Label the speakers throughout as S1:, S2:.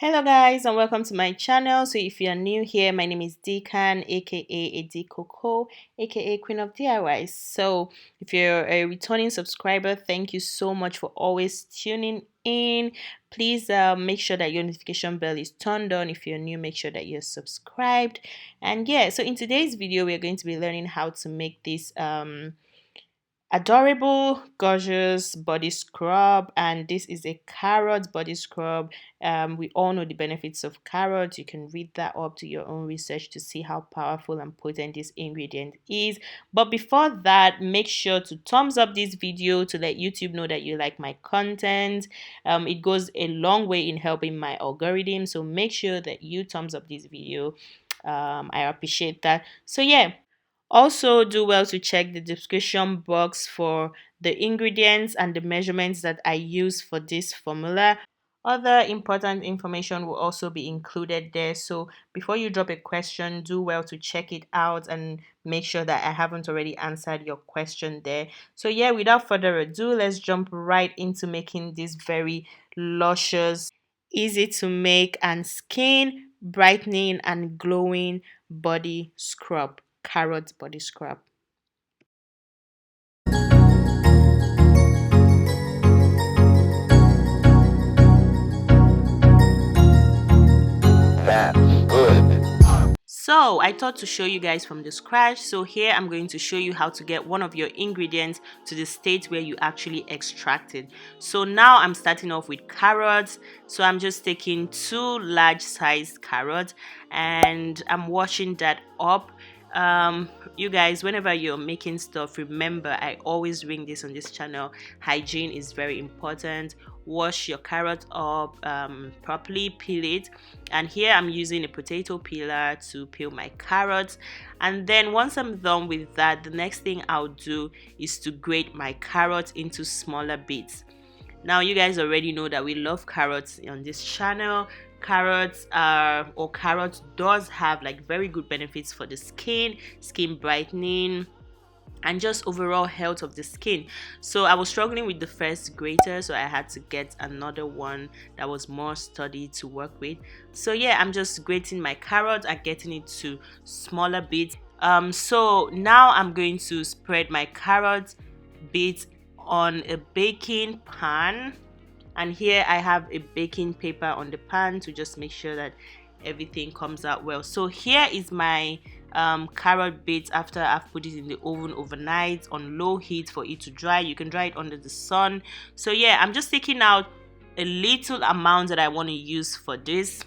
S1: Hello guys and welcome to my channel. So if you are new here, my name is Deacon aka Edi Coco aka Queen of DIYs. So if you're a returning subscriber, thank you so much for always tuning in. Please make sure that your notification bell is turned on. If you're new, make sure that you're subscribed. And yeah, so in today's video we're going to be learning how to make this adorable gorgeous body scrub, and this is a carrot body scrub. We all know the benefits of carrots. You can read that up to your own research to see how powerful and potent this ingredient is. But before that, make sure to thumbs up this video to let YouTube know that you like my content. It goes a long way in helping my algorithm, so make sure that you thumbs up this video. I appreciate that. So yeah, also, do well to check the description box for the ingredients and the measurements that I use for this formula. Other important information will also be included there. So before you drop a question, do well to check it out and make sure that I haven't already answered your question there. So yeah, without further ado, let's jump right into making this very luscious, easy to make and skin brightening and glowing body scrub, carrot body scrub. That's good. So I thought to show you guys from the scratch. So here I'm going to show you how to get one of your ingredients to the state where you actually extract it. So now I'm starting off with carrots. So I'm just taking 2 large-sized carrots and I'm washing that up. You guys, whenever you're making stuff, remember, I always bring this on this channel, hygiene is very important. Wash your carrot up properly, peel it, and here I'm using a potato peeler to peel my carrots. And then once I'm done with that, the next thing I'll do is to grate my carrots into smaller bits. Now you guys already know that we love carrots on this channel. Carrots does have like very good benefits for the skin brightening and just overall health of the skin. So I was struggling with the first grater, so I had to get another one that was more sturdy to work with. So yeah, I'm just grating my carrot and getting it to smaller bits. So now I'm going to spread my carrot bits on a baking pan, and here I have a baking paper on the pan to just make sure that everything comes out well. So here is my carrot bits after I've put it in the oven overnight on low heat for it to dry. You can dry it under the sun. So yeah, I'm just taking out a little amount that I want to use for this,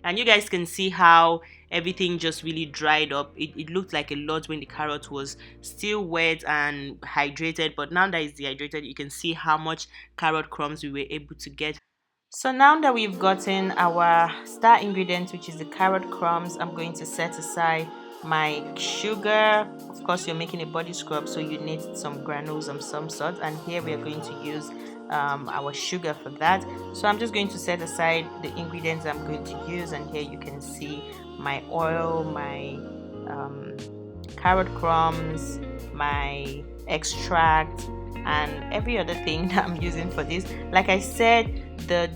S1: and you guys can see how everything just really dried up. It looked like a lot when the carrot was still wet and hydrated, but now that it's dehydrated, you can see how much carrot crumbs we were able to get. So now that we've gotten our star ingredient, which is the carrot crumbs, I'm going to set aside my sugar. Of course, you're making a body scrub, so you need some granules of some sort, and here we are going to use our sugar for that. So I'm just going to set aside the ingredients I'm going to use, and here you can see my oil, my carrot crumbs, my extract, and every other thing that I'm using for this. Like I said, the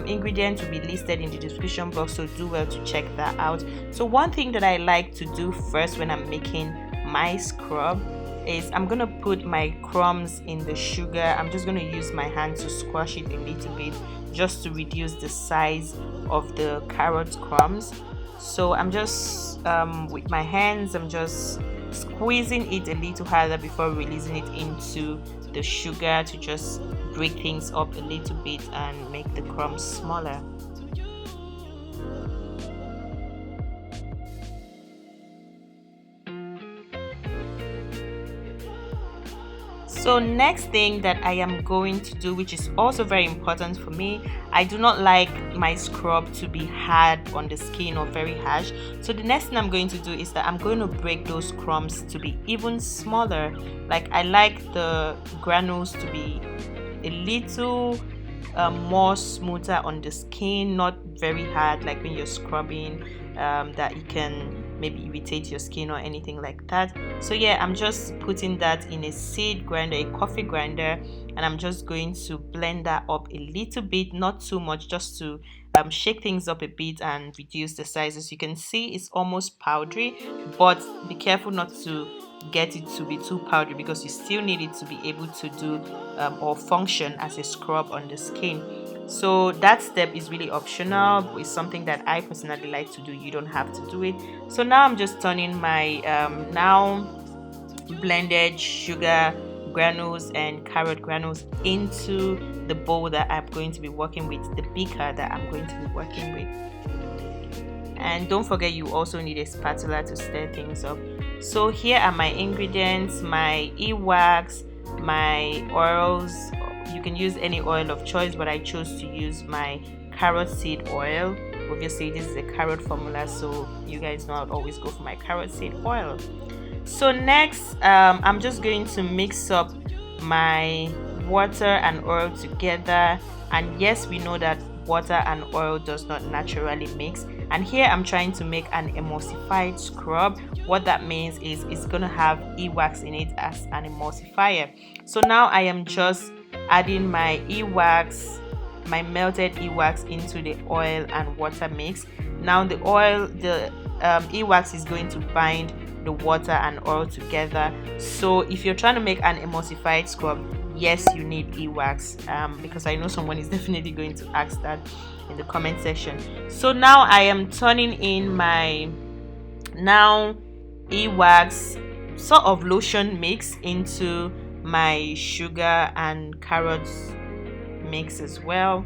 S1: ingredients will be listed in the description box, so do well to check that out. So one thing that I like to do first when I'm making my scrub is I'm gonna put my crumbs in the sugar. I'm just gonna use my hand to squash it a little bit just to reduce the size of the carrot crumbs. So I'm just with my hands, I'm just squeezing it a little harder before releasing it into the sugar to just break things up a little bit and make the crumbs smaller. So next thing that I am going to do, which is also very important for me, I do not like my scrub to be hard on the skin or very harsh. So the next thing I'm going to do is that I'm going to break those crumbs to be even smaller. Like I like the granules to be a little more smoother on the skin, not very hard like when you're scrubbing, that it can maybe irritate your skin or anything like that. So yeah, I'm just putting that in a seed grinder, a coffee grinder, and I'm just going to blend that up a little bit, not too much, just to shake things up a bit and reduce the size. As you can see, it's almost powdery, but be careful not to get it to be too powdery because you still need it to be able to do or function as a scrub on the skin. So that step is really optional. It's something that I personally like to do. You don't have to do it. So now I'm just turning my now blended sugar granules and carrot granules into the bowl that I'm going to be working with, the beaker that I'm going to be working with. And don't forget, you also need a spatula to stir things up. So here are my ingredients: my e-wax, my oils. You can use any oil of choice, but I chose to use my carrot seed oil. Obviously this is a carrot formula, so you guys know I'd always go for my carrot seed oil. So next, I'm just going to mix up my water and oil together. And yes, we know that water and oil does not naturally mix, and here I'm trying to make an emulsified scrub. What that means is it's gonna have e-wax in it as an emulsifier. So now I am just adding my e-wax, my melted e-wax, into the oil and water mix. Now the e-wax is going to bind the water and oil together. So if you're trying to make an emulsified scrub, yes, you need e-wax, because I know someone is definitely going to ask that in the comment section. So now I am turning in my now e-wax sort of lotion mix into my sugar and carrots mix as well,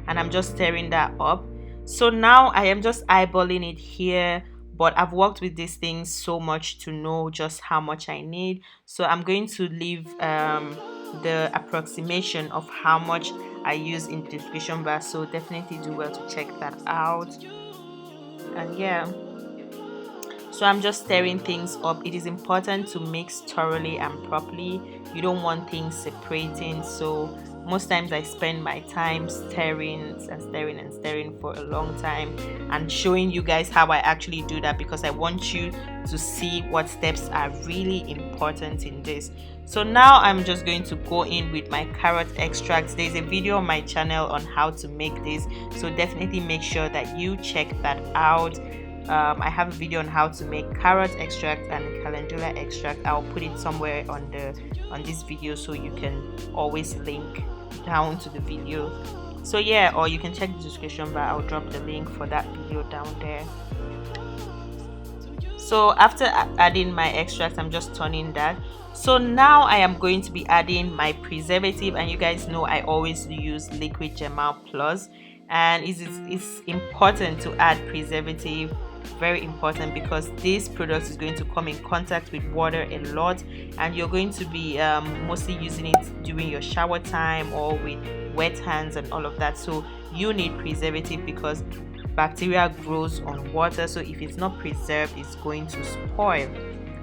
S1: and I'm just stirring that up. So now I am just eyeballing it here, but I've worked with these things so much to know just how much I need. So I'm going to leave the approximation of how much I use in the description bar, so definitely do well to check that out. And yeah, so I'm just stirring things up. It is important to mix thoroughly and properly. You don't want things separating, so most times I spend my time stirring and stirring and stirring for a long time and showing you guys how I actually do that, because I want you to see what steps are really important in this. So now I'm just going to go in with my carrot extracts. There's a video on my channel on how to make this, so definitely make sure that you check that out. I have a video on how to make carrot extract and calendula extract. I'll put it somewhere on this video, so you can always link down to the video. So yeah, or you can check the description bar. I'll drop the link for that video down there. So after adding my extract, I'm just turning that. So now I am going to be adding my preservative, and you guys know I always use liquid Gemal Plus, and it's important to add preservative. Very important, because this product is going to come in contact with water a lot, and you're going to be mostly using it during your shower time or with wet hands and all of that. So you need preservative because bacteria grows on water, so if it's not preserved, it's going to spoil.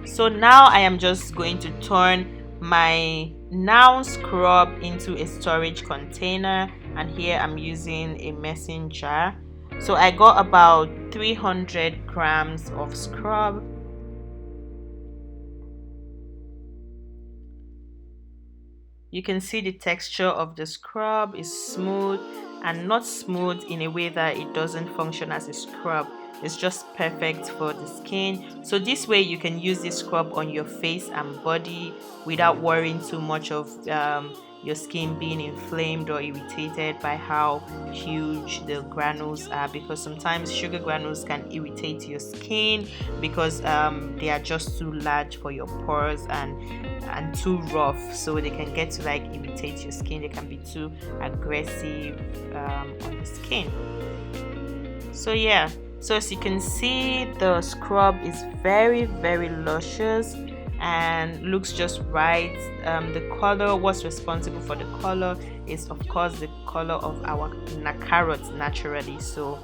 S1: So now I am just going to turn my now scrub into a storage container, and here I'm using a mason jar. So I got about 300 grams of scrub. You can see the texture of the scrub is smooth, and not smooth in a way that it doesn't function as a scrub. It's just perfect for the skin. So this way you can use this scrub on your face and body without worrying too much of your skin being inflamed or irritated by how huge the granules are, because sometimes sugar granules can irritate your skin because they are just too large for your pores and too rough, so they can get to like irritate your skin. They can be too aggressive on the skin. So yeah, so as you can see, the scrub is very luscious and looks just right. The color, what's responsible for the color is of course the color of our carrots naturally, so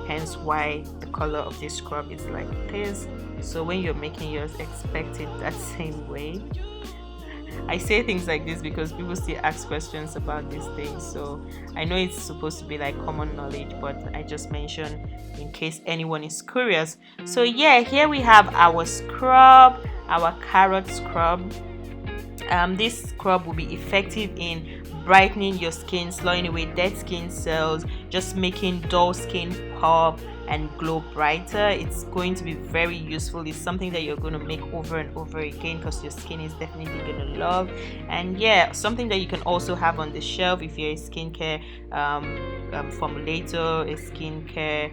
S1: hence why the color of this scrub is like this. So when you're making yours, expect it that same way. I say things like this because people still ask questions about these things, so I know it's supposed to be like common knowledge, but I just mention in case anyone is curious. So yeah, here we have our scrub, our carrot scrub. This scrub will be effective in brightening your skin, slowing away dead skin cells, just making dull skin pop and glow brighter. It's going to be very useful. It's something that you're going to make over and over again because your skin is definitely going to love. And yeah, something that you can also have on the shelf if you're a skincare formulator, a skincare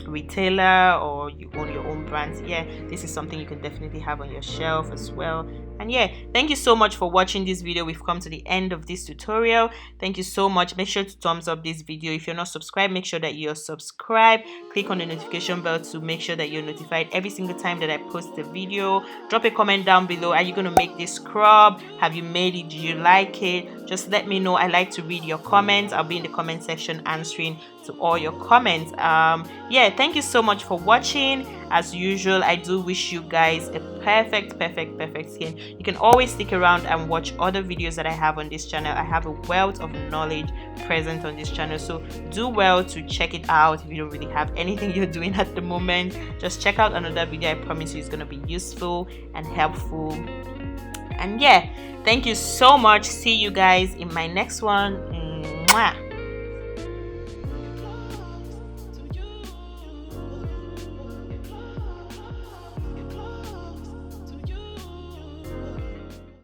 S1: retailer, or you own your own brands. Yeah, this is something you can definitely have on your shelf as well. And yeah, thank you so much for watching this video. We've come to the end of this tutorial. Thank you so much. Make sure to thumbs up this video. If you're not subscribed, make sure that you're subscribed. Click on the notification bell to make sure that you're notified every single time that I post a video. Drop a comment down below. Are you going to make this scrub? Have you made it? Do you like it? Just let me know. I like to read your comments. I'll be in the comment section answering to all your comments. Yeah, thank you so much for watching. As usual, I do wish you guys a perfect skin. You can always stick around and watch other videos that I have on this channel. I have a wealth of knowledge present on this channel, so do well to check it out. If you don't really have anything you're doing at the moment, just check out another video. I promise you it's going to be useful and helpful. And yeah, thank you so much. See you guys in my next one. Mwah.